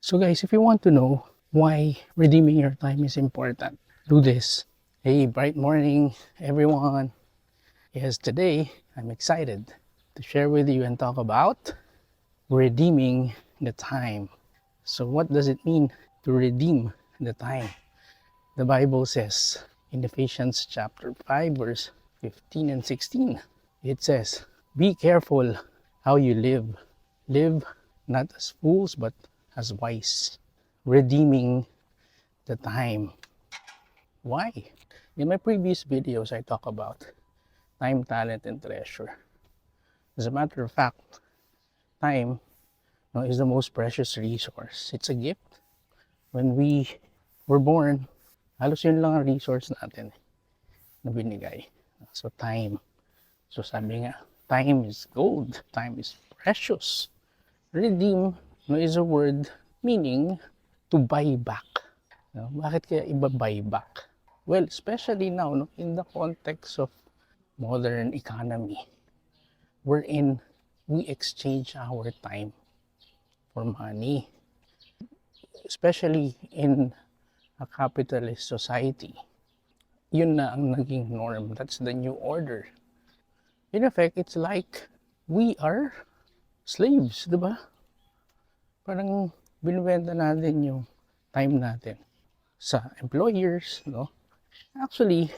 So guys, if you want to know why redeeming your time is important, do this. Hey, bright morning, everyone. Yes, today I'm excited to share with you and talk about redeeming the time. So what does it mean to redeem the time? The Bible says in Ephesians chapter 5 verse 15 and 16, it says, "Be careful how you live. Live not as fools but as wise, redeeming the time." Why? In my previous videos, I talk about time, talent, and treasure. As a matter of fact, time is the most precious resource. It's a gift. When we were born, halos yun lang ang resource natin na binigay. So time. So sabi nga, time is gold. Time is precious. Redeem is a word meaning to buy back. Bakit kaya iba-buy back? Well, especially now, in the context of modern economy, wherein we exchange our time for money, especially in a capitalist society. Yun na ang naging norm. That's the new order. In effect, it's like we are slaves, di ba? Parang binibenta natin yung time natin sa employers, no? Actually,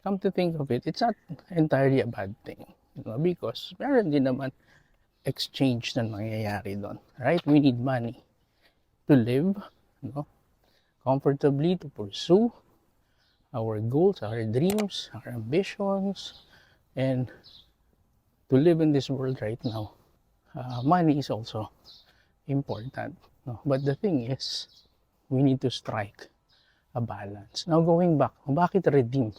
come to think of it, it's not entirely a bad thing, because meron din naman exchange na nangyayari doon, right? We need money to live, comfortably, to pursue our goals, our dreams, our ambitions, and to live in this world right now. Money is also important, no? But the thing is, we need to strike a balance. Now, going back, bakit redeem?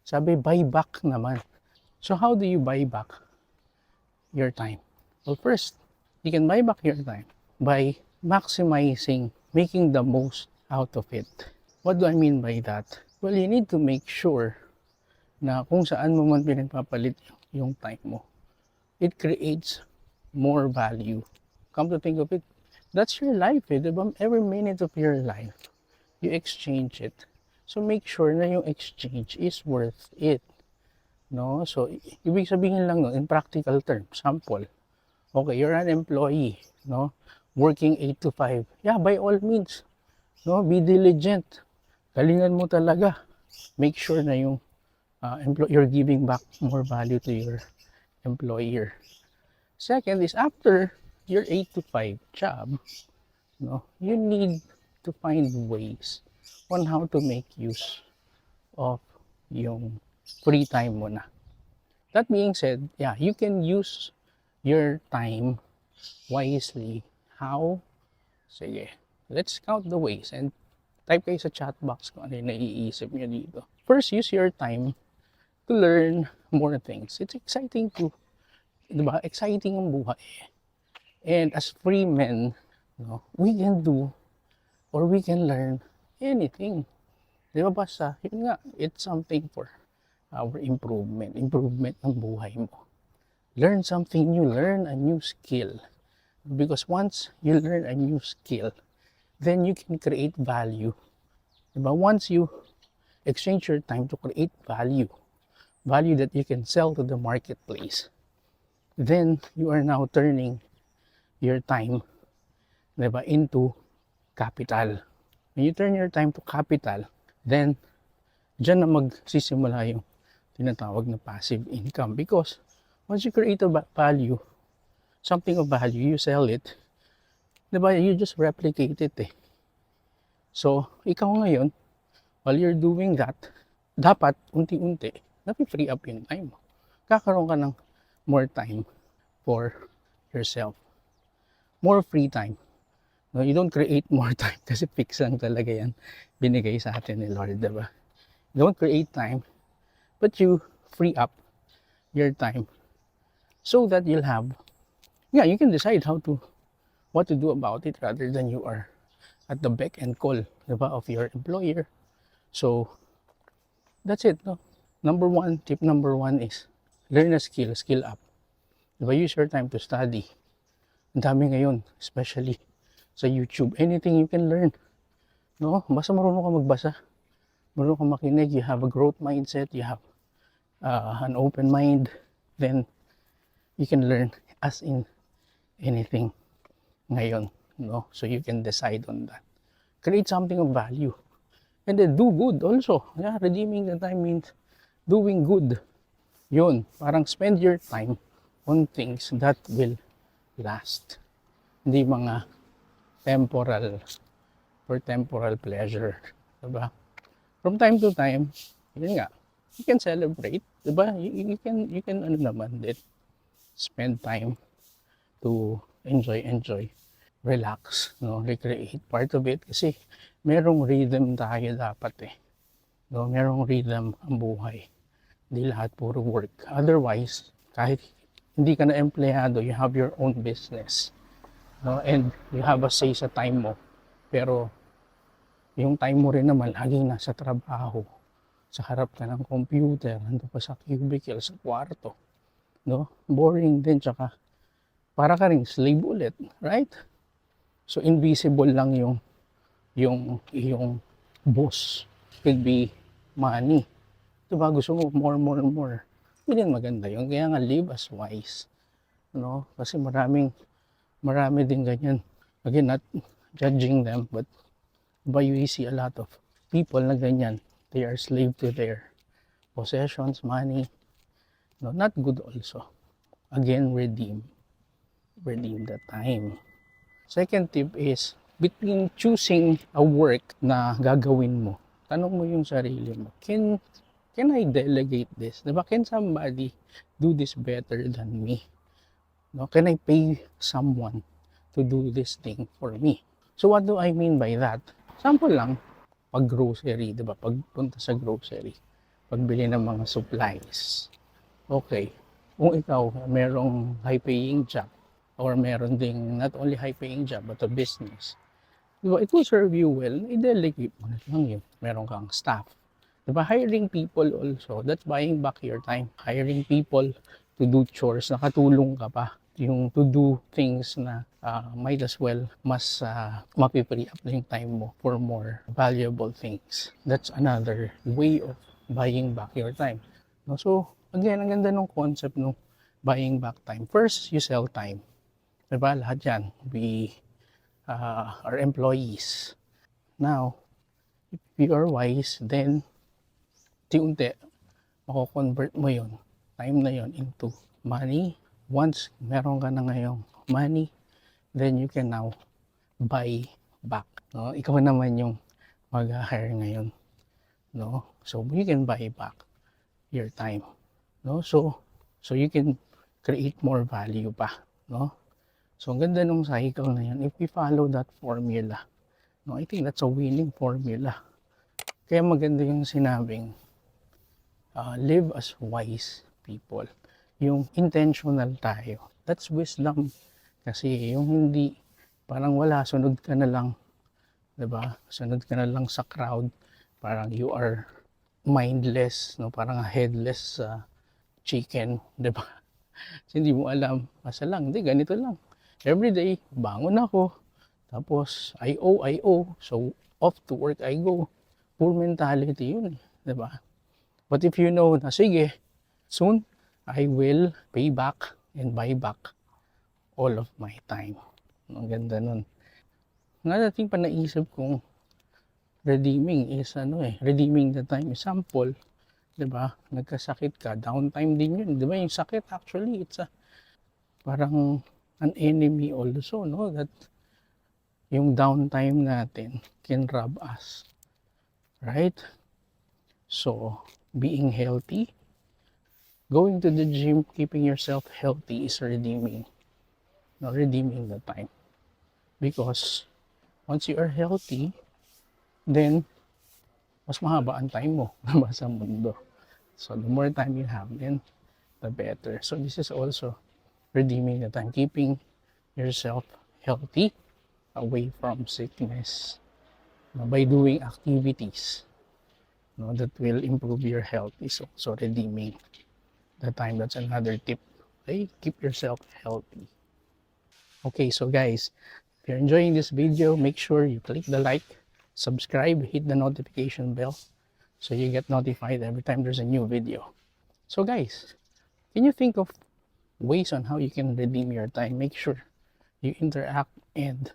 Sabi, buy back naman. So, how do you buy back your time? Well, first, you can buy back your time by maximizing, making the most out of it. What do I mean by that? Well, you need to make sure na kung saan mo man pinagpapalit yung time mo, it creates more value. Come to think of it, that's your life, diba? Every minute of your life, you exchange it. So make sure na yung exchange is worth it. No? So, ibig sabihin lang in practical terms, sample, okay, you're an employee, working 8 to 5. Yeah, by all means, be diligent. Galingan mo talaga. Make sure na yung you're giving back more value to your employer. Second is, after your 8 to 5 job, you need to find ways on how to make use of yung free time mo na. That being said, yeah, you can use your time wisely. How? Sige, let's count the ways and type kayo sa chat box kung ano yung naiisip nyo dito. First, use your time to learn more things. It's exciting to, diba? Exciting ang buhay. And as free men, we can do or we can learn anything. Diba, basta, yun nga, it's something for our improvement ng buhay mo. Learn something new, learn a new skill. Because once you learn a new skill, then you can create value. Diba? Once you exchange your time to create value that you can sell to the marketplace, then you are now turning your time, diba, into capital. When you turn your time to capital, then dyan na magsisimula yung tinatawag na passive income. Because once you create a value, something of value, you sell it, diba, you just replicate it eh. So, ikaw ngayon, while you're doing that, dapat unti-unti, napi-free up yung time mo. Kakaroon ka ng more time for yourself. More free time. No, you don't create more time kasi fix lang talaga yan. Binigay sa atin ni Lord, diba? You don't create time, but you free up your time so that you'll have, you can decide what to do about it rather than you are at the beck and call, diba, of your employer. So, that's it, no? Tip number one is, learn a skill up. Diba, use your time to study. Ang dami ngayon, especially sa YouTube, anything you can learn. No? Basta marunong ka magbasa, marunong ka makinig, you have a growth mindset, you have an open mind, then you can learn as in anything ngayon. No? So you can decide on that. Create something of value. And then do good also. Yeah, redeeming the time means doing good. Yun, parang spend your time on things that will last. Hindi mga temporal for temporal pleasure. Diba? From time to time, yun nga, you can celebrate. Diba? You can ano naman din, spend time to enjoy, relax, no? Recreate part of it kasi merong rhythm tayo dapat eh. No? Merong rhythm ang buhay. Hindi lahat puro work. Otherwise, kahit hindi ka na empleyado, you have your own business. No? And you have a say sa time mo. Pero yung time mo rin naman laging nasa trabaho. Sa harap ka ng computer, nandun pa sa cubicle, sa kwarto. No? Boring din, tsaka para ka rin slave ulit, right? So invisible lang yung boss. Could be money. Diba, gusto mo more. Hindi din maganda yun. Kaya nga, live as wise. No? Kasi marami din ganyan. Again, not judging them, but you see a lot of people na ganyan. They are slave to their possessions, money. No, not good also. Again, redeem the time. Second tip is, between choosing a work na gagawin mo, tanong mo yung sarili mo, can I delegate this? Diba? Can somebody do this better than me? No? Can I pay someone to do this thing for me? So what do I mean by that? Sample lang, pag grocery, diba? Pagpunta sa grocery, pagbili ng mga supplies. Okay, kung ikaw merong high-paying job, or meron ding not only high-paying job, but a business, diba? It will serve you well. I-delegate mo na lang yun. Meron kang staff. Diba? Hiring people also, that's buying back your time. Hiring people to do chores, nakatulong ka pa. Yung to do things na might as well mas mapipree up na yung time mo for more valuable things. That's another way of buying back your time. No? So, again, ang ganda ng concept ng buying back time. First, you sell time. Diba? Lahat yan. We are employees. Now, if you are wise, then unti-unti, mako-convert mo yon time na yon into money. Once meron ka na ngayong money, then you can now buy back. No? Ikaw naman yung mag-hire ngayon. No? So, you can buy back your time. No? So you can create more value pa. No? So, ang ganda nung cycle na yan. If we follow that formula, no, I think that's a winning formula. Kaya maganda yung sinabing, live as wise people. Yung intentional tayo. That's wisdom. Kasi yung hindi, parang wala, sunod ka na lang. Diba? Sunod ka na lang sa crowd. Parang you are mindless. No? Parang a headless chicken. Diba? Kasi hindi mo alam. Masa lang, hindi, ganito lang. Everyday, bangon ako. Tapos, I owe. So, off to work I go. Poor mentality yun. Diba? But if you know na, sige, soon, I will pay back and buy back all of my time. Ang ganda nun. Nga dating pa naisip kong redeeming is redeeming the time is sample. Diba? Nagkasakit ka, downtime din yun. Diba? Yung sakit actually, it's parang an enemy also, no? That yung downtime natin can rob us. Right? So, being healthy, going to the gym, keeping yourself healthy is redeeming. No, redeeming the time. Because once you are healthy, then mas mahaba ang time mo sa mundo. So the more time you have, then the better. So this is also redeeming the time, keeping yourself healthy, away from sickness, by doing activities that will improve your health is also redeeming the time. That's another tip. Okay, keep yourself healthy. Okay, so guys, If you're enjoying this video, make sure you click the like, subscribe, hit the notification bell so you get notified every time there's a new video. So guys, can you think of ways on how you can redeem your time? Make sure you interact and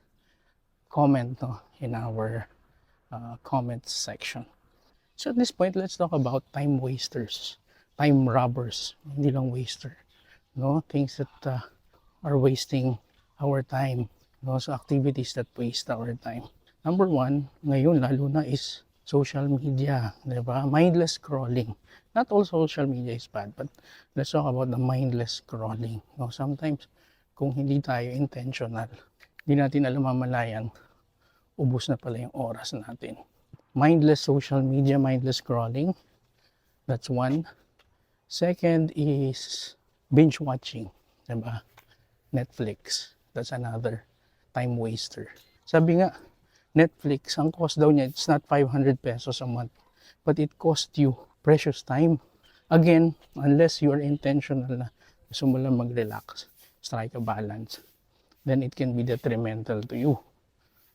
comment in our comments section. So at this point, let's talk about time wasters, time robbers, hindi lang waster. No, things that are wasting our time. No, so activities that waste our time. Number one, ngayon lalo na is social media, di ba? Mindless scrolling. Not all social media is bad, but let's talk about the mindless scrolling. No, sometimes kung hindi tayo intentional, hindi natin alam mamalayan, ubos na pala yung oras natin. Mindless social media, mindless scrolling. That's one. Second is binge watching, diba? Netflix. That's another time waster. Sabi nga, Netflix, ang cost daw niya, it's not 500 pesos a month, but it cost you precious time. Again, unless you are intentional na gusto mo lang mag-relax, strike a balance, then it can be detrimental to you.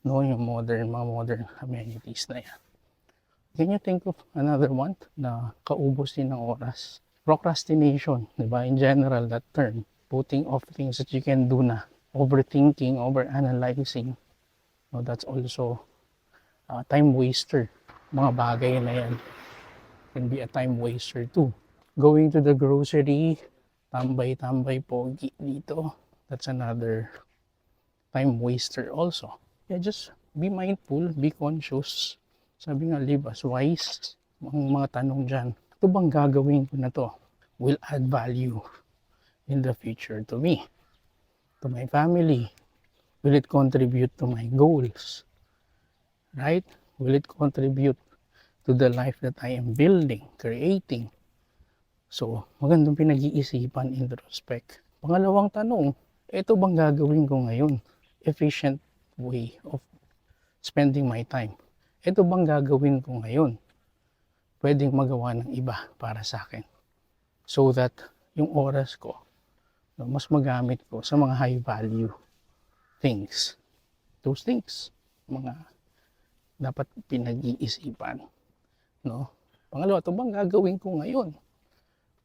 No, yung mga modern amenities na yan. Can you think of another one na kaubos din ng oras? Procrastination, di ba? In general, that term, putting off things that you can do na, overthinking, overanalyzing, no, that's also a time waster. Mga bagay na yan can be a time waster too. Going to the grocery, tambay-tambay pogi dito, that's another time waster also. Yeah, just be mindful, be conscious. Sabi nga, live as wise. Ang mga tanong dyan, ito bang gagawin ko na to will add value in the future to me, to my family? Will it contribute to my goals? Right? Will it contribute to the life that I am building, creating? So, magandang pinag-iisipan, introspect. Pangalawang tanong, ito bang gagawin ko ngayon? Efficient way of spending my time. Ito bang gagawin ko ngayon? Pwedeng magawa ng iba para sa akin. So that yung oras ko, mas magamit ko sa mga high value things. Those things, mga dapat pinag-iisipan. No? Pangalawa, ito bang gagawin ko ngayon?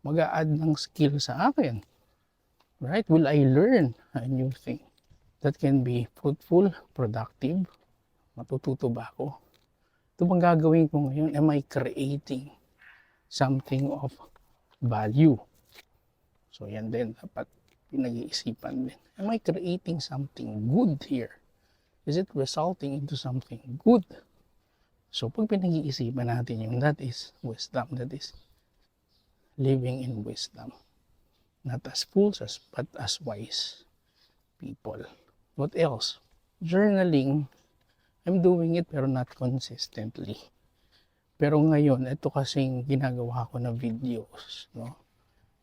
Mag-a-add ng skill sa akin. Right? Will I learn a new thing that can be fruitful, productive? Matututo ba ako? Ito bang gagawin ko ngayon? Am I creating something of value? So yan din, dapat pinag-iisipan din. Am I creating something good here? Is it resulting into something good? So pag pinag-iisipan natin yung that is wisdom, that is living in wisdom. Not as fools, but as wise people. What else? Journaling. I'm doing it pero not consistently. Pero ngayon, ito kasing ginagawa ko na videos. No?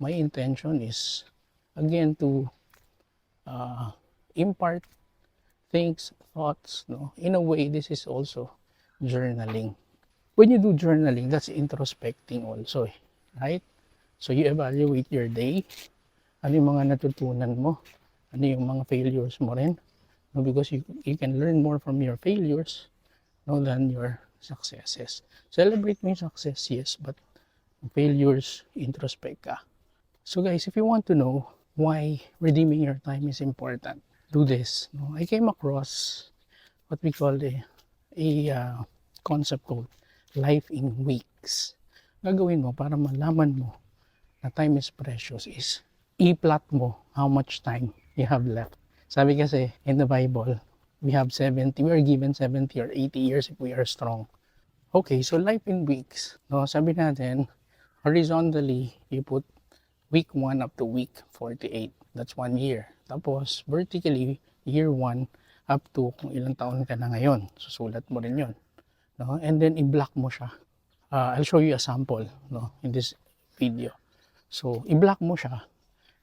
My intention is, again, to impart things, thoughts. No? In a way, this is also journaling. When you do journaling, that's introspecting also. Right? So you evaluate your day. Ano yung mga natutunan mo? Ano yung mga failures mo rin? No, because you can learn more from your failures, no, than your successes. Celebrate mo yung success, yes, but failures, introspect ka. So guys, if you want to know why redeeming your time is important, do this. No? I came across what we call a concept called life in weeks. Gagawin mo para malaman mo na time is precious is i-plot mo how much time you have left. Sabi kasi in the Bible, we are given 70 or 80 years if we are strong. Okay, so life in weeks. No, sabi natin, horizontally, you put week 1 up to week 48. That's 1 year. Tapos, vertically, year 1 up to kung ilang taon ka na ngayon. Susulat mo rin yun. No? And then, i-block mo siya. I'll show you a sample, no, in this video. So, i-block mo siya.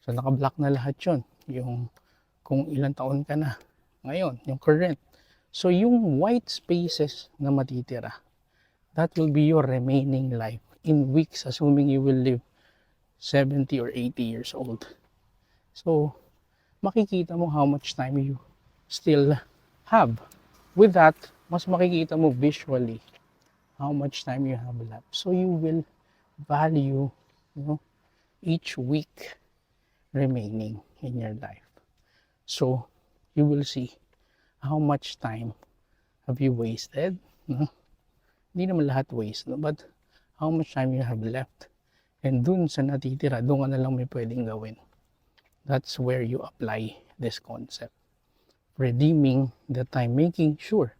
So, naka-block na lahat yun. Yung kung ilang taon ka na ngayon, yung current. So, yung white spaces na matitira, that will be your remaining life in weeks, assuming you will live 70 or 80 years old. So, makikita mo how much time you still have. With that, mas makikita mo visually how much time you have left. So you will value, each week remaining in your life. So you will see how much time have you wasted. Hindi naman lahat waste, but how much time you have left. And dun sa natitira, dun ka na lang may pwedeng gawin. That's where you apply this concept. Redeeming the time, making sure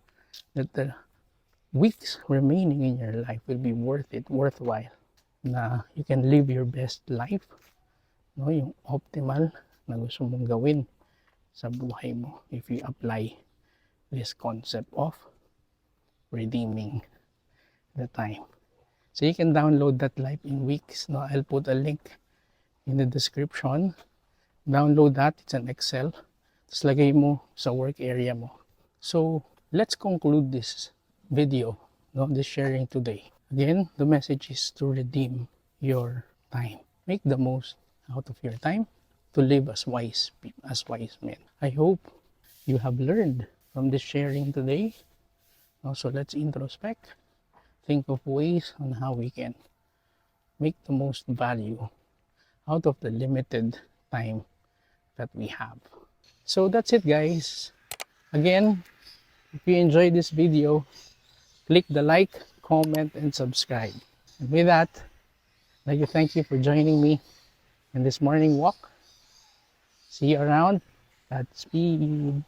that the weeks remaining in your life will be worthwhile. Na you can live your best life, yung optimal na gusto mong gawin sa buhay mo if you apply this concept of redeeming the time. So you can download that Life in Weeks. I'll put a link in the description. Download that. It's an Excel. Tapos lagay mo sa work area mo. So let's conclude this video, this sharing today. Again, the message is to redeem your time. Make the most out of your time to live as wise men. I hope you have learned from this sharing today. So let's introspect. Think of ways on how we can make the most value out of the limited time that we have. So that's it, guys. Again, if you enjoyed this video, click the like, comment, and subscribe. And with that, I'd like to thank you for joining me in this morning walk. See you around. Godspeed.